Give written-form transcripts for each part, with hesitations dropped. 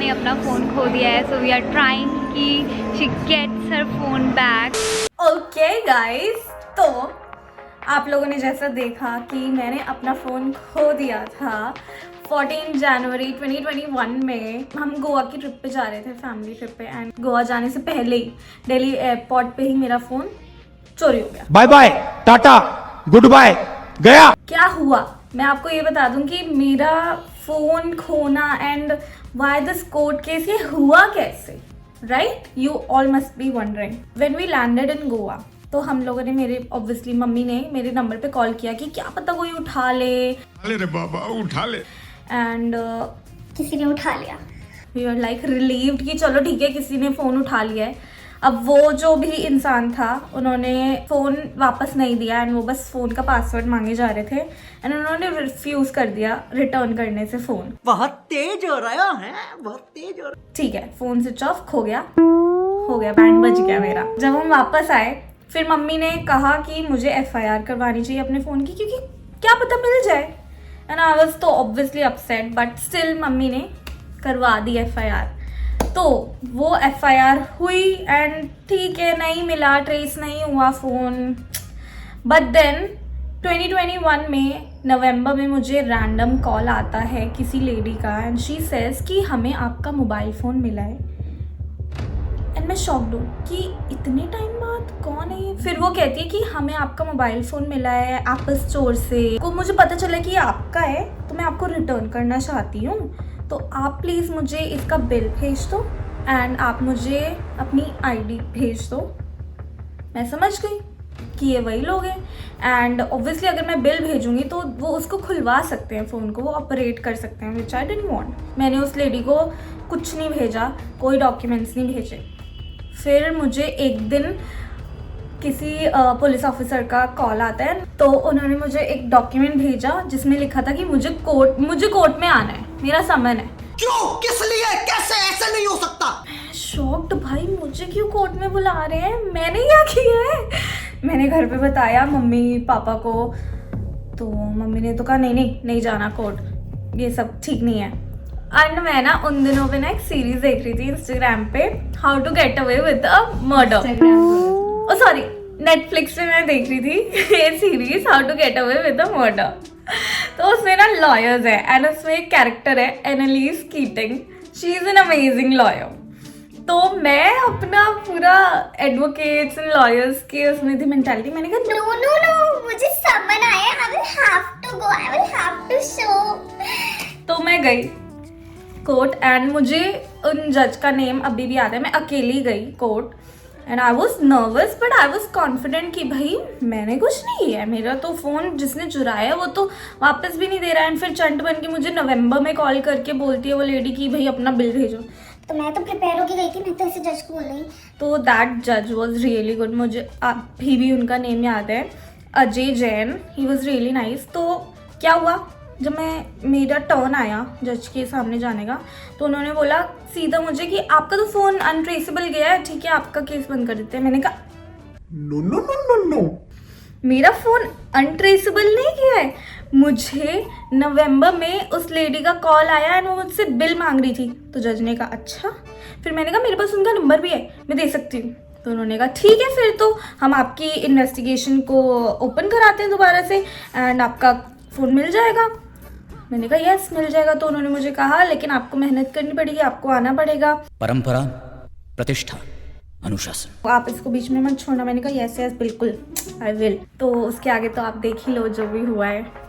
ने अपना फ़ोन खो दिया है, सो वी आर ट्राइंग कि she gets her phone back. Okay guys, तो आप लोगों ने जैसा देखा कि मैंने अपना फ़ोन खो दिया था 14 जनवरी 2021 में। हम गोवा की ट्रिप पे जा रहे थे, फैमिली ट्रिप पे, एंड गोवा जाने से पहले ही दिल्ली एयरपोर्ट पे ही मेरा फ़ोन चोरी हो गया। Bye bye tata good bye गया। क्या हुआ मैं आपको ये बता दूं कि मेरा फ़ोन खोना and why this court case, ये हुआ कैसे, right? You all must be wondering. When we landed in Goa, तो हम लोगों ने, मेरे ऑब्वियसली मम्मी ने मेरे नंबर पे कॉल किया कि क्या पता कोई उठा ले। अरे रे बाबा उठा ले। एंड किसी ने उठा लिया। वी आर लाइक रिलीव्ड कि चलो ठीक है, किसी ने फ़ोन उठा लिया है। अब वो जो भी इंसान था, उन्होंने फ़ोन वापस नहीं दिया एंड वो बस फ़ोन का पासवर्ड मांगे जा रहे थे एंड उन्होंने रिफ्यूज़ कर दिया रिटर्न करने से फ़ोन। बहुत तेज हो रहा है, बहुत तेज हो रहा। ठीक है, फ़ोन स्विच ऑफ, हो गया, बैंड बज गया मेरा। जब हम वापस आए, फिर मम्मी ने कहा कि मुझे FIR करवानी चाहिए अपने फ़ोन की, क्योंकि क्या पता मिल जाए। एंड आई वाज तो obviously upset, but still mummy ने करवा दी FIR। तो वो FIR हुई एंड ठीक है, नहीं मिला, ट्रेस नहीं हुआ फ़ोन। बट देन 2021 में नवंबर में मुझे रैंडम कॉल आता है किसी लेडी का एंड शी सेज कि हमें आपका मोबाइल फ़ोन मिला है। एंड मैं शॉक्ड हूँ कि इतने टाइम बाद कौन है ये। फिर वो कहती है कि हमें आपका मोबाइल फ़ोन मिला है एप्पल स्टोर से, को मुझे पता चला कि ये आपका है, तो मैं आपको रिटर्न करना चाहती हूँ, तो आप प्लीज़ मुझे इसका बिल भेज दो एंड आप मुझे अपनी ID भेज दो। मैं समझ गई कि ये वही लोग हैं एंड ऑब्वियसली अगर मैं बिल भेजूंगी तो वो उसको खुलवा सकते हैं, फ़ोन को वो ऑपरेट कर सकते हैं, विच आई डिडंट वांट। मैंने उस लेडी को कुछ नहीं भेजा, कोई डॉक्यूमेंट्स नहीं भेजे। फिर मुझे एक दिन किसी पुलिस ऑफिसर का कॉल आता है, तो उन्होंने मुझे एक डॉक्यूमेंट भेजा जिसमें लिखा था कि मुझे कोर्ट में आना है, मेरा समन है। क्यों, किस लिए, कैसे, ऐसा नहीं हो सकता। शॉक्ड, भाई मुझे क्यों कोर्ट में बुला रहे हैं, मैंने क्या किया है? मैंने घर पे बताया मम्मी पापा को, तो मम्मी ने तो कहा नहीं जाना कोर्ट, ये सब ठीक नहीं है। एंड मैं ना उन दिनों पे ना एक सीरीज देख रही थी इंस्टाग्राम पे, how to get away with a murder. Oh sorry, Netflix पे मैं देख रही थी ये series, how to get away with a murder. तो उसमें ना लॉयर्स है एंड उसमें एक कैरेक्टर है Annalise Keating, she is an amazing lawyer. तो मैं अपना पूरा एडवोकेट्स एंड लॉयर्स के उसमें थी मेंटालिटी। मैंने कहा नो मुझे समन आया, I will have to go, I will have to show. तो मैं गई कोर्ट एंड मुझे उन जज का नेम अभी भी याद है। मैं अकेली गई court and I was nervous but I was confident कि भाई मैंने कुछ नहीं किया है, मेरा तो फ़ोन जिसने चुराया वो तो वापस भी नहीं दे रहा है। एंड फिर चंट बन के मुझे नवंबर में कॉल करके बोलती है वो लेडी कि भाई अपना बिल भेजो। तो मैं तो प्रिपेयर होके गई थी, मैं तो ऐसे जज को बोल रही। तो दैट जज वॉज रियली गुड, मुझे अभी भी उनका नेम याद है, Ajay Jain, he was really nice. तो क्या हुआ, जब मेरा टर्न आया जज के सामने जाने का, तो उन्होंने बोला सीधा मुझे कि आपका तो फ़ोन अनट्रेसेबल गया है, ठीक है आपका केस बंद कर देते हैं। मैंने कहा नो, मेरा फ़ोन अनट्रेसेबल नहीं गया है। मुझे नवंबर में उस लेडी का कॉल आया एंड वो मुझसे बिल मांग रही थी। तो जज ने कहा अच्छा। फिर मैंने कहा मेरे पास उनका नंबर भी है, मैं दे सकती हूँ। तो उन्होंने कहा ठीक है, फिर तो हम आपकी इन्वेस्टिगेशन को ओपन कराते हैं दोबारा से एंड आपका फ़ोन मिल जाएगा। मैंने कहा यस मिल जाएगा। तो उन्होंने मुझे कहा लेकिन आपको मेहनत करनी पड़ेगी, आपको आना पड़ेगा, परंपरा, प्रतिष्ठा, अनुशासन, आप इसको बीच में मत छोड़ना। मैंने कहा यस बिल्कुल आई विल। तो उसके आगे तो आप देख ही लो जो भी हुआ है।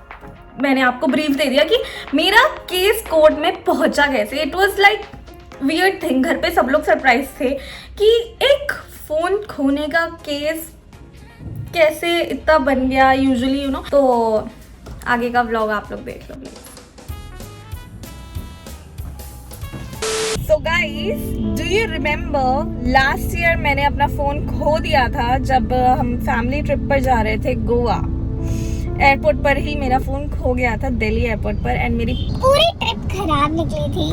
मैंने आपको ब्रीफ दे दिया कि मेरा केस कोर्ट में पहुंचा कैसे। It was like weird thing. घर पे सब लोग सरप्राइज थे कि एक फ़ोन खोने का केस कैसे इतना बन गया यूजुअली, यू नो। तो आगे का व्लॉग आप लोग देख लो please. So guys, do you remember last year मैंने अपना फ़ोन खो दिया था जब हम फैमिली ट्रिप पर जा रहे थे गोवा। एयरपोर्ट पर ही मेरा फ़ोन खो गया था, दिल्ली एयरपोर्ट पर, एंड मेरी पूरी ट्रिप खराब निकली थी।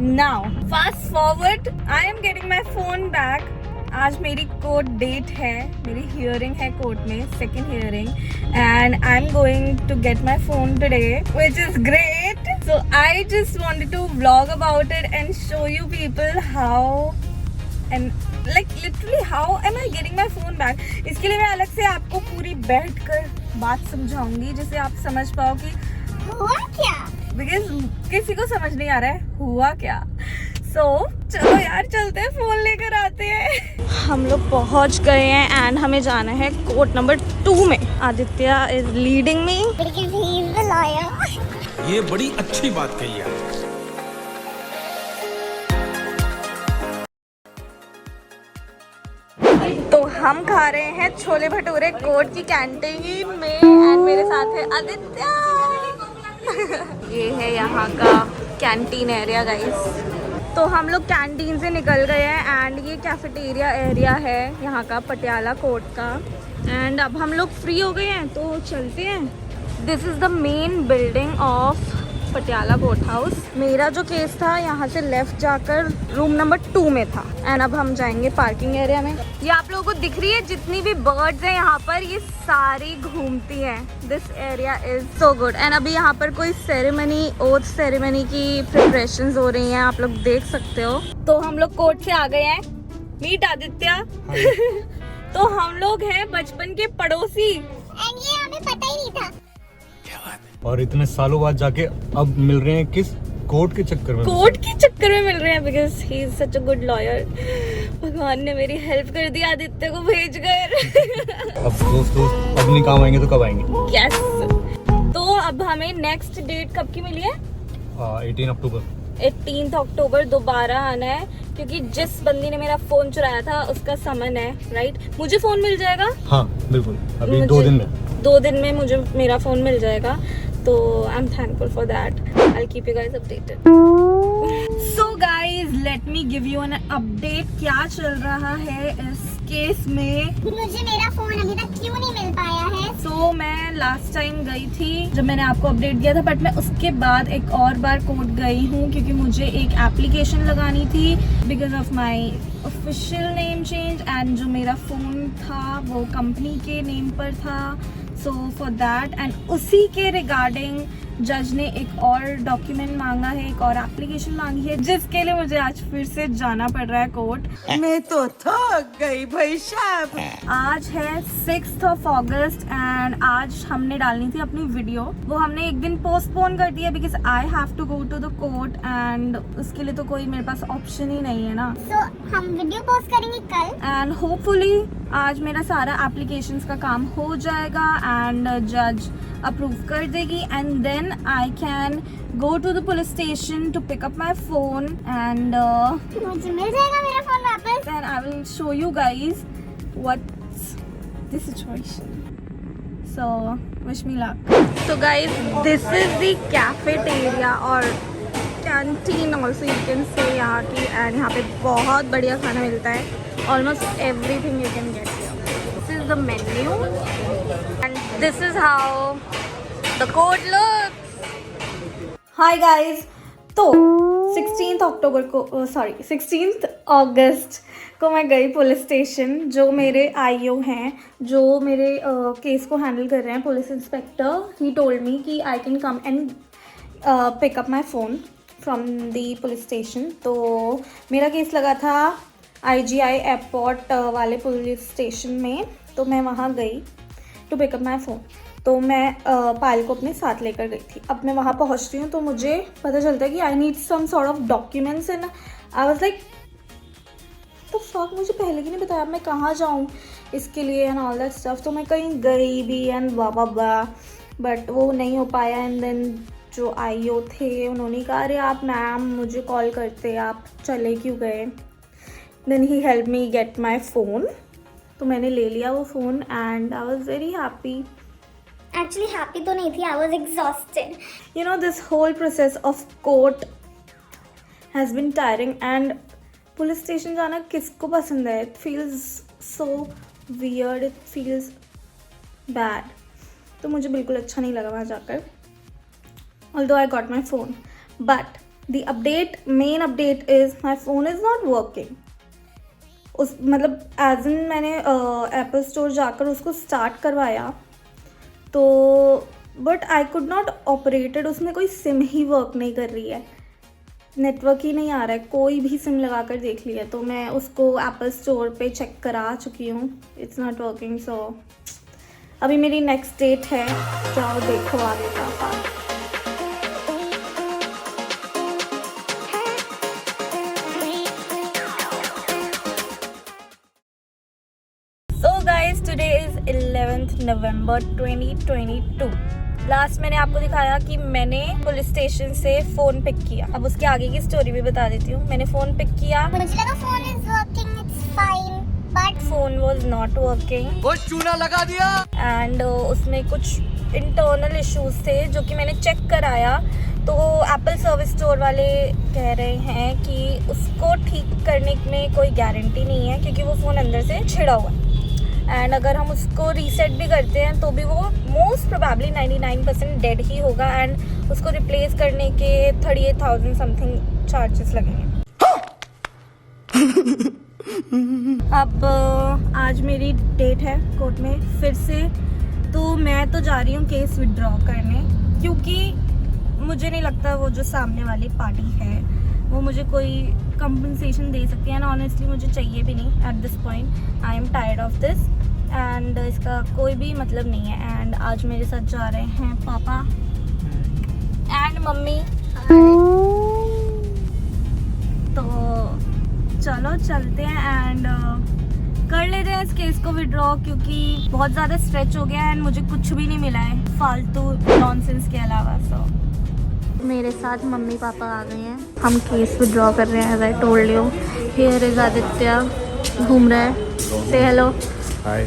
Now fast forward, I am getting my phone back आज मेरी कोर्ट डेट है, मेरी हियरिंग है कोर्ट में, second hearing, and I am going to get my phone today which is great. So I just wanted to vlog about it and show you people how and like literally how am I getting my phone back. इसके लिए मैं अलग से आपको पूरी बैठ कर बात समझाऊंगी जिससे आप समझ पाओ कि हुआ क्या. बिकॉज किसी को समझ नहीं आ रहा है हुआ क्या. सो चलो यार चलते हैं, फोन लेकर आते हैं. हम लोग पहुंच गए हैं एंड हमें जाना है कोर्ट नंबर 2 में. Aditya is leading me. Because he is the lawyer. ये बड़ी अच्छी बात कही है. तो हम खा रहे हैं छोले भटूरे कोर्ट की कैंटीन में एंड मेरे साथ है आदित्य. ये है यहाँ का कैंटीन एरिया गाइस. तो हम लोग कैंटीन से निकल गए हैं एंड ये कैफेटेरिया एरिया है यहाँ का पटियाला कोर्ट का. एंड अब हम लोग फ्री हो गए हैं तो चलते हैं. This is the main building of Patiala court house. मेरा जो केस था यहाँ से लेफ्ट जाकर रूम नंबर 2 में था एंड अब हम जाएंगे पार्किंग एरिया में. ये आप लोगों को दिख रही है जितनी भी बर्ड्स हैं यहाँ पर, ये सारी घूमती हैं. This area is so good. And अभी यहाँ पर कोई सेरेमनी, ओथ सेरेमनी की प्रिपरेशंस हो रही हैं, आप लोग देख सकते हो. तो हम लोग कोर्ट से आ गए हैं. मीट आदित्य. तो हम लोग हैं बचपन के पड़ोसी. And ये हमें पता ही नहीं था. और इतने सालों बाद जाके अब मिल रहे हैं किस कोर्ट के चक्कर में. कोर्ट के चक्कर में मिल रहे हैं because he is such a good lawyer. भगवान ने मेरी हेल्प कर दी आदित्य को भेज कर. अब दोस्तों अब नहीं काम आएंगे तो कब आएंगे. यस. तो अब हमें नेक्स्ट डेट कब की मिली है? 18 अक्टूबर. 18 अक्टूबर दोबारा आना है क्योंकि जिस बंदी ने मेरा फोन चुराया था उसका समन है. राइट. मुझे फोन मिल जाएगा. हाँ बिल्कुल, अभी मुझे 2 दिन में. 2 दिन में मुझे मेरा फोन मिल जाएगा. तो I am thankful for that. I will keep you guys updated. So guys let me give you an update. क्या चल रहा है इस केस में. मुझे मेरा फोन अभी तक क्यों नहीं मिल पाया है. सो मैं लास्ट टाइम गई थी जब मैंने आपको अपडेट दिया था, बट मैं उसके बाद एक और बार कोर्ट गई हूँ क्योंकि मुझे एक एप्लीकेशन लगानी थी because of my official name change and जो मेरा फ़ोन था वो कंपनी के नेम पर था. सो फॉर दैट एंड उसी के रिगार्डिंग जज ने एक और डॉक्यूमेंट मांगा है, एक और एप्लीकेशन मांगी है जिसके लिए मुझे आज फिर से जाना पड़ रहा है कोर्ट. मैं तो थक गई भाई साहब. आज है 6th of August एंड आज हमने डालनी थी अपनी वीडियो. वो हमने एक दिन पोस्टपोन कर दिया because I have to go to the court and उसके लिए तो कोई मेरे पास ऑप्शन ही नहीं है ना. So हम वीडियो पोस्ट करेंगे कल. एंड होपफुली आज मेरा सारा एप्लीकेशंस का काम हो जाएगा एंड जज अप्रूव कर देगी and then I can go to the police station to pick up my phone and मुझे मिल जाएगा मेरा फोन वापस. then I will show you guys what's the situation. So wish me luck. So guys, this is the cafeteria or canteen also you can say यहाँ की. and यहाँ पे बहुत बढ़िया खाना मिलता है. Almost everything you can get here. This is the menu and this is how the court looks. Hi guys. तो 16th अगस्त को मैं गई पुलिस स्टेशन. जो मेरे आईओ हैं, जो मेरे केस को हैंडल कर रहे हैं, police inspector, he told me कि I can come and pick up my phone from the police station. तो मेरा केस लगा था IGI एयरपोर्ट वाले पुलिस स्टेशन में. तो मैं वहाँ गई to pick up my phone. तो मैं पायल को अपने साथ लेकर गई थी. अब मैं वहाँ पहुँचती हूँ तो मुझे पता चलता है कि I need some sort of documents and I was like तो फक, मुझे पहले की नहीं बताया मैं कहाँ जाऊँ इसके लिए एंड ऑल दैट स्टफ. तो मैं कहीं गई भी एंड वाह बट वो नहीं हो पाया. एंड देन जो आईओ थे उन्होंने कहा अरे आप मैम मुझे कॉल करते, आप चले क्यों गए. Then he help me get my phone. तो मैंने ले लिया वो phone and I was very happy. Actually happy तो नहीं थी, I was exhausted. You know, this whole process of court has been tiring and police station जाना किसको पसंद है. It feels so weird, it feels bad. तो मुझे बिल्कुल अच्छा नहीं लगा वहाँ जाकर. Although I got my phone, but the main update is my phone is not working. उस मतलब एज इन मैंने एप्पल स्टोर जाकर उसको स्टार्ट करवाया तो but I could not operated, उसमें कोई सिम ही वर्क नहीं कर रही है, नेटवर्क ही नहीं आ रहा है, कोई भी सिम लगा कर देख लिया। तो मैं उसको एप्पल स्टोर पे चेक करा चुकी हूँ, इट्स नॉट वर्किंग। सो अभी मेरी नेक्स्ट डेट है, जाओ देखो आगे का। So guys today is 11th November 2022। Last मैंने आपको दिखाया कि मैंने पुलिस स्टेशन से फ़ोन पिक किया। अब उसके आगे की स्टोरी भी बता देती हूँ। मैंने फ़ोन पिक किया, मुझे लगा phone is working, it's fine, but phone was not working. वो चूना लगा दिया। एंड उसमें कुछ इंटरनल इश्यूज थे जो कि मैंने चेक कराया। तो एप्पल सर्विस स्टोर वाले कह रहे हैं कि उसको ठीक करने में कोई गारंटी नहीं है क्योंकि वो फ़ोन अंदर से छिड़ा हुआ है। एंड अगर हम उसको रीसेट भी करते हैं तो भी वो मोस्ट प्रोबेबली 99% डेड ही होगा एंड उसको रिप्लेस करने के 38,000 समथिंग चार्जेस लगेंगे। अब आज मेरी डेट है कोर्ट में फिर से, तो मैं तो जा रही हूँ केस विड्रॉ करने क्योंकि मुझे नहीं लगता वो जो सामने वाली पार्टी है वो मुझे कोई कंपनसेशन दे सकती है एंड ऑनेस्टली मुझे चाहिए भी नहीं at this point. I am tired of this and इसका कोई भी मतलब नहीं है। एंड आज मेरे साथ जा रहे हैं पापा एंड मम्मी, तो चलो चलते हैं एंड कर लेते हैं इस केस को विड्रॉ क्योंकि बहुत ज़्यादा स्ट्रेच हो गया है एंड मुझे कुछ भी नहीं मिला है फालतू नॉनसेंस के अलावा। सो मेरे साथ मम्मी पापा आ गए हैं, हम केस विड्रॉ कर रहे हैं। As I told you, here is Aditya घूम रहा है, से हेलो। हाय।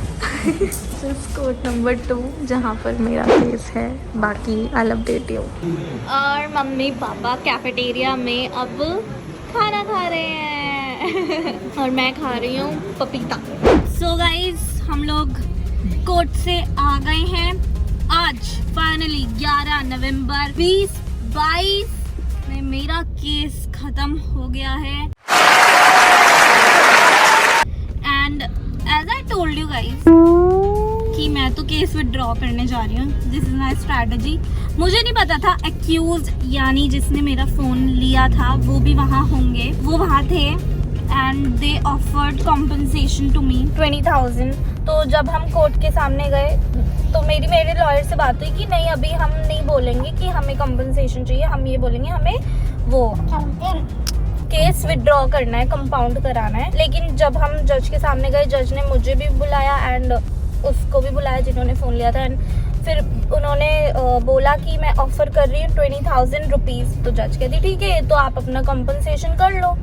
कोर्ट नंबर 2 जहाँ पर मेरा केस है, बाकी आई अपडेट यू। और मम्मी पापा कैफेटेरिया में अब खाना खा रहे हैं और मैं खा रही हूँ पपीता। सो गाइज हम लोग कोर्ट से आ गए हैं आज फाइनली 11 नवंबर 2022 में मेरा केस खत्म हो गया है। And as I told you guys कि मैं तो केस विड्रॉ करने जा रही हूँ, दिस इज माई स्ट्रैटेजी। मुझे नहीं पता था एक्यूज यानी जिसने मेरा फ़ोन लिया था वो भी वहाँ होंगे, वो वहाँ थे and they offered compensation to me 20,000। तो जब हम कोर्ट के सामने गए तो मेरे लॉयर से बात हुई कि नहीं अभी हम नहीं बोलेंगे कि हमें कॉम्पनसेशन चाहिए, हम ये बोलेंगे हमें वो केस विड्रॉ करना है, कंपाउंड कराना है। लेकिन जब हम जज के सामने गए, जज ने मुझे भी बुलाया एंड उसको भी बुलाया जिन्होंने फ़ोन लिया था एंड फिर उन्होंने बोला कि मैं ऑफ़र कर रही हूँ 20,000 रुपीज़। तो जज कहती ठीक है तो आप अपना कंपनसेशन कर लो।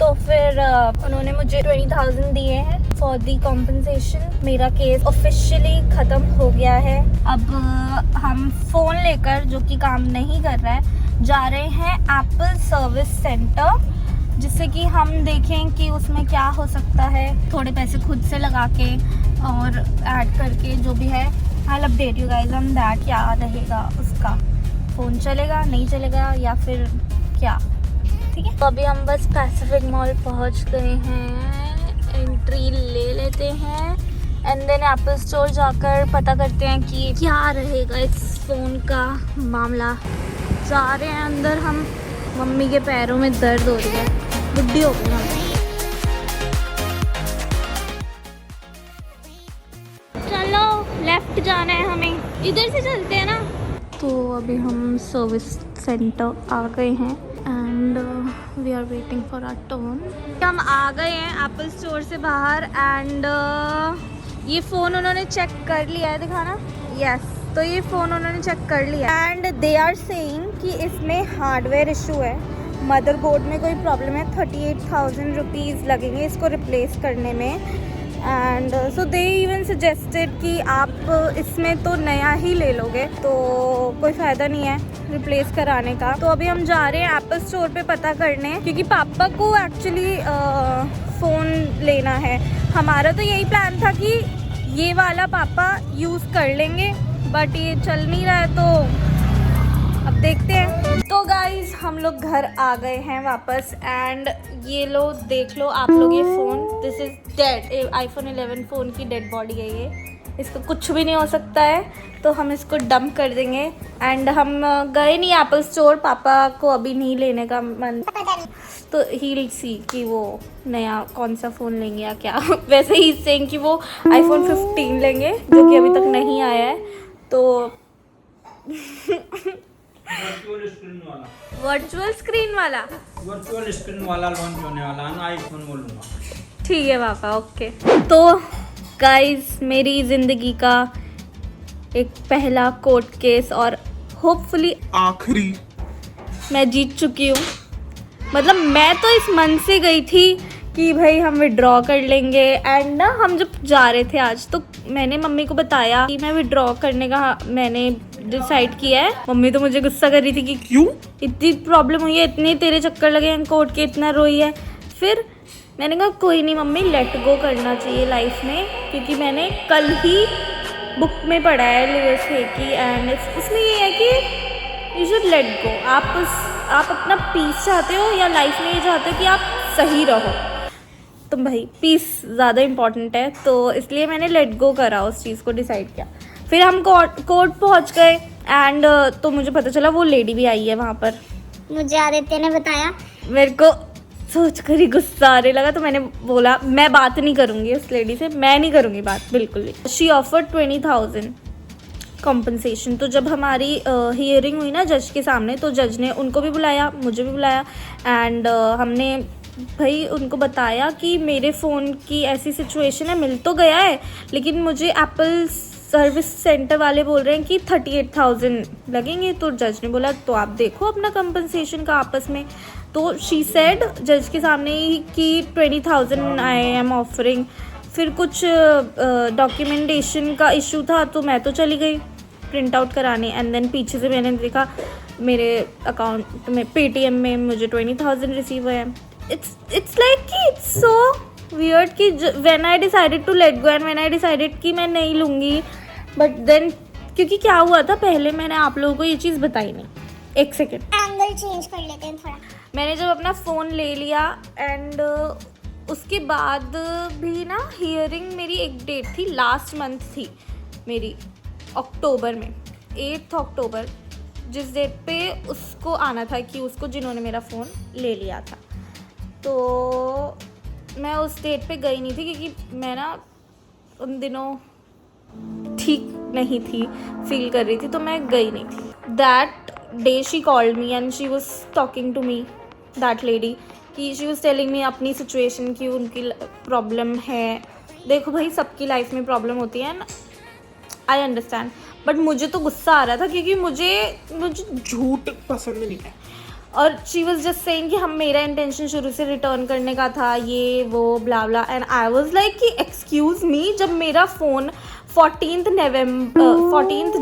तो फिर उन्होंने मुझे 20,000 दिए हैं फॉर दी कॉम्पनसेशन। मेरा केस ऑफिशियली ख़त्म हो गया है। अब हम फ़ोन लेकर, जो कि काम नहीं कर रहा है, जा रहे हैं एप्पल सर्विस सेंटर जिससे कि हम देखें कि उसमें क्या हो सकता है, थोड़े पैसे खुद से लगा के और ऐड करके जो भी है। I update you guys on that, क्या रहेगा उसका, फ़ोन चलेगा नहीं चलेगा या फिर क्या, ठीक है। तो अभी हम बस पैसिफिक मॉल पहुंच गए हैं, एंट्री ले लेते हैं एंड देन एप्पल स्टोर जाकर पता करते हैं कि क्या रहेगा इस फ़ोन का मामला। जा रहे हैं अंदर हम, मम्मी के पैरों में दर्द हो रही है, बुढ़ी हो गई हम। चलो लेफ्ट जाना है हमें, इधर से चलते हैं ना। तो अभी हम सर्विस सेंटर आ गए हैं and we are waiting for our turn. हम आ गए हैं एप्पल स्टोर से बाहर एंड ये फ़ोन उन्होंने चेक कर लिया है, दिखाना। यस, तो ये फ़ोन उन्होंने चेक कर लिया एंड दे आर सेइंग कि इसमें हार्डवेयर इशू है, मदरबोर्ड में कोई प्रॉब्लम है, 38,000 रुपीज़ लगेंगे इसको रिप्लेस करने में। And so they even suggested कि आप इसमें तो नया ही ले लोगे तो कोई फ़ायदा नहीं है रिप्लेस कराने का। तो अभी हम जा रहे हैं एप्पल स्टोर पे पता करने, क्योंकि पापा को एक्चुअली फ़ोन लेना है। हमारा तो यही प्लान था कि ये वाला पापा यूज़ कर लेंगे, बट ये चल नहीं रहा है तो अब देखते हैं। तो गाइज हम लोग घर आ गए हैं वापस एंड ये लो देख लो आप लोग ये phone, this is dead. iPhone 11 phone की डेड बॉडी है ये, इसका कुछ भी नहीं हो सकता है, तो हम इसको डंप कर देंगे। एंड हम गए नहीं एप्पल स्टोर, पापा को अभी नहीं लेने का मन, तो ही सी कि वो नया कौन सा फ़ोन लेंगे या क्या। वैसे ही सेइंग कि वो iPhone 15 लेंगे जो कि अभी तक नहीं आया है, तो वर्चुअल स्क्रीन वाला लॉन्च होने वाला है ना, आईफोन बोलूँगा। ठीक है पापा, ओके। तो गाइस मेरी ज़िंदगी का एक पहला कोर्ट केस और होपफुली आखिरी मैं जीत चुकी हूँ। मतलब मैं तो इस मन से गई थी कि भाई हम विड्रॉ कर लेंगे। एंड ना हम जब जा रहे थे आज, तो मैंने मम्मी को बताया कि मैं विड्रॉ करने का मैंने डिसाइड किया है। मम्मी तो मुझे गुस्सा कर रही थी कि क्यों इतनी प्रॉब्लम हुई है, इतने तेरे चक्कर लगे हैं कोर्ट के, इतना रोई है। फिर मैंने कहा कोई नहीं मम्मी, लेट गो करना चाहिए लाइफ में, क्योंकि मैंने कल ही बुक में पढ़ा है लुइस हे की, एंड उसमें ये है कि यू शुड लेट गो। आप अपना पीस चाहते हो या लाइफ में ये चाहते हो कि आप सही रहो, तो भाई पीस ज़्यादा इम्पॉर्टेंट है, तो इसलिए मैंने लेट गो करा, उस चीज़ को डिसाइड किया। फिर हम कोर्ट पहुंच गए एंड तो मुझे पता चला वो लेडी भी आई है वहाँ पर। मुझे आदित्य ने बताया। मेरे को सोच कर ही गुस्सा आने लगा, तो मैंने बोला मैं बात नहीं करूँगी उस लेडी से, मैं नहीं करूँगी बात बिल्कुल भी। She offered 20,000 compensation. तो जब हमारी हियरिंग हुई ना जज के सामने, तो जज ने उनको भी बुलाया, मुझे भी बुलाया, एंड हमने भाई उनको बताया कि मेरे फ़ोन की ऐसी सिचुएशन है, मिल तो गया है लेकिन मुझे एप्पल सर्विस सेंटर वाले बोल रहे हैं कि 38,000 लगेंगे। तो जज ने बोला तो आप देखो अपना कंपनसेशन का आपस में। तो शी सेड जज के सामने ही कि 20,000 आई एम ऑफरिंग। फिर कुछ डॉक्यूमेंटेशन का इशू था, तो मैं तो चली गई प्रिंट आउट कराने, एंड देन पीछे से मैंने देखा मेरे अकाउंट में पेटीएम में मुझे 20,000 रिसीव हुए हैं। इट्स लाइक कि इट्स सो वियर्ड कि when I decided to let go and when I decided कि मैं नहीं लूँगी, बट देन क्योंकि क्या हुआ था, पहले मैंने आप लोगों को ये चीज़ बताई नहीं। एक सेकेंड, एंगल चेंज कर लेते हैं थोड़ा। मैंने जब अपना फ़ोन ले लिया एंड उसके बाद भी ना हियरिंग मेरी एक डेट थी, लास्ट मंथ थी मेरी, अक्टूबर में 8 अक्टूबर, जिस डेट पे उसको आना था कि उसको जिन्होंने मेरा फ़ोन ले लिया था। तो मैं उस डेट पे गई नहीं थी क्योंकि मैं ना उन दिनों ठीक नहीं थी, फील कर रही थी, तो मैं गई नहीं थी। That day she called me and she was talking to me, that lady, कि शी वॉज टेलिंग मी अपनी सिचुएशन की उनकी प्रॉब्लम है। देखो भाई सबकी लाइफ में प्रॉब्लम होती है ना, आई अंडरस्टैंड, बट मुझे तो गुस्सा आ रहा था क्योंकि मुझे झूठ पसंद नहीं है। और शी वॉज जस्ट सेइंग कि हम मेरा इंटेंशन शुरू से रिटर्न करने का था, ये वो ब्ला ब्ला, एंड आई वॉज लाइक कि एक्सक्यूज़ मी, जब मेरा फ़ोन 14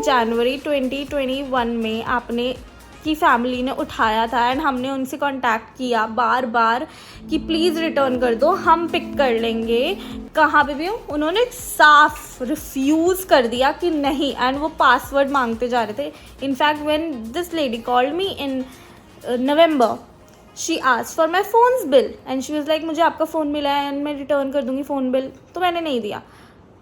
जनवरी 2021 में आपने की फैमिली ने उठाया था एंड हमने उनसे कांटेक्ट किया बार बार कि प्लीज़ रिटर्न कर दो, हम पिक कर लेंगे, कहाँ पे भी हो, उन्होंने साफ रिफ्यूज़ कर दिया कि नहीं, एंड वो पासवर्ड मांगते जा रहे थे। In fact when this lady called me in November, she asked for my phone's bill and she was like मुझे आपका फ़ोन मिला है एंड मैं रिटर्न कर दूँगी फ़ोन बिल, तो मैंने नहीं दिया।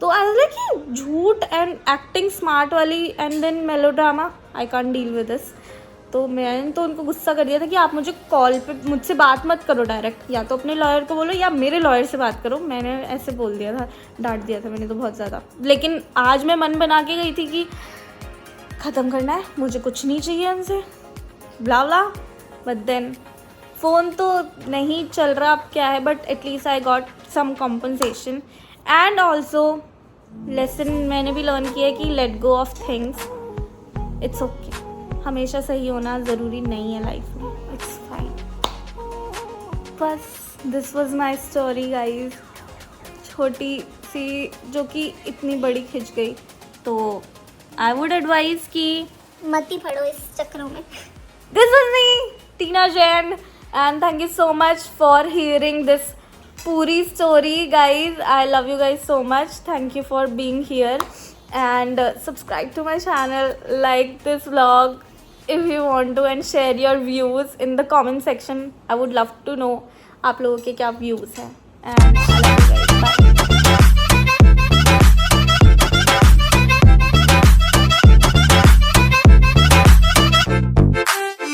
तो आई वाज लाइक कि झूठ एंड एक्टिंग स्मार्ट वाली and then melodrama, I can't deal with this. तो मैंने तो उनको गुस्सा कर दिया था कि आप मुझे कॉल पे मुझसे बात मत करो डायरेक्ट, या तो अपने लॉयर को बोलो या मेरे लॉयर से बात करो। मैंने ऐसे बोल दिया था, डांट दिया था मैंने तो बहुत ज़्यादा। लेकिन आज मैं मन बना के गई थी कि ख़त्म करना है, मुझे कुछ नहीं चाहिए उनसे, blah blah. But then phone तो नहीं चल रहा, अब क्या है, but at least I got some compensation. And also lesson मैंने भी लर्न किया कि let go of things, it's okay. हमेशा सही होना ज़रूरी नहीं है लाइफ में, इट्स फाइन। बस this was my story guys, छोटी सी जो कि इतनी बड़ी खिंच गई। तो आई वुड एडवाइज़ कि मत ही पढ़ो इस चक्रों में। This was me, Tina Jain, and thank you so much for hearing this puri story, guys. I love you guys so much. Thank you for being here, and subscribe to my channel, like this vlog, if you want to and share your views in the comment section. I would love to know आप लोगों के क्या views हैं. And